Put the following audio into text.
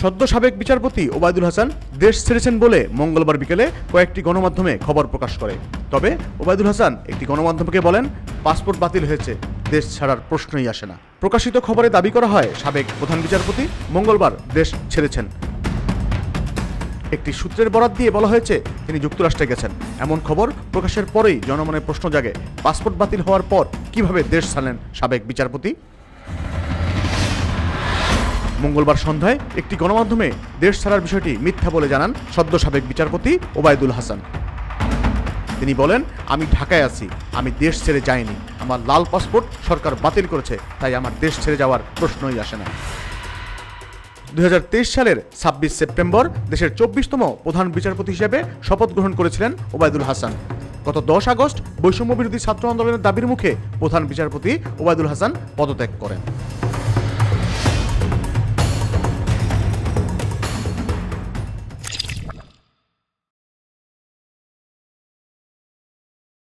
সদ্য সাবেক বিচারপতি ওবায়দুল হাসান দেশ ছেড়েছেন বলে মঙ্গলবার বিকেলে কয়েকটি গণমাধ্যমে খবর প্রকাশ করে। তবে ওবায়দুল হাসান একটি গণমাধ্যমকে বলেন, পাসপোর্ট বাতিল হয়েছে, দেশ ছাড়ার প্রশ্নই আসে না। প্রকাশিত খবরে দাবি করা হয় সাবেক প্রধান বিচারপতি মঙ্গলবার দেশ ছেড়েছেন। একটি সূত্রের বরাত দিয়ে বলা হয়েছে তিনি যুক্তরাষ্ট্রে গেছেন। এমন খবর প্রকাশের পরেই জনমনে প্রশ্ন জাগে, পাসপোর্ট বাতিল হওয়ার পর কিভাবে দেশ ছাড়লেন সাবেক বিচারপতি? মঙ্গলবার সন্ধ্যায় একটি গণমাধ্যমে দেশ ছাড়ার বিষয়টি মিথ্যা বলে জানান সদ্য সাবেক বিচারপতি ওবায়দুল হাসান। তিনি বলেন, আমি ঢাকায় আছি, আমি দেশ ছেড়ে যাইনি, আমার লাল পাসপোর্ট সরকার বাতিল করেছে, তাই আমার দেশ ছেড়ে যাওয়ার প্রশ্নই আসে না। 2023 সালের 26 সেপ্টেম্বর দেশের 24তম প্রধান বিচারপতি হিসেবে শপথ গ্রহণ করেছিলেন ওবায়দুল হাসান। গত 10 আগস্ট বৈষম্য বিরোধী ছাত্র আন্দোলনের দাবির মুখে প্রধান বিচারপতি ওবায়দুল হাসান পদত্যাগ করেন।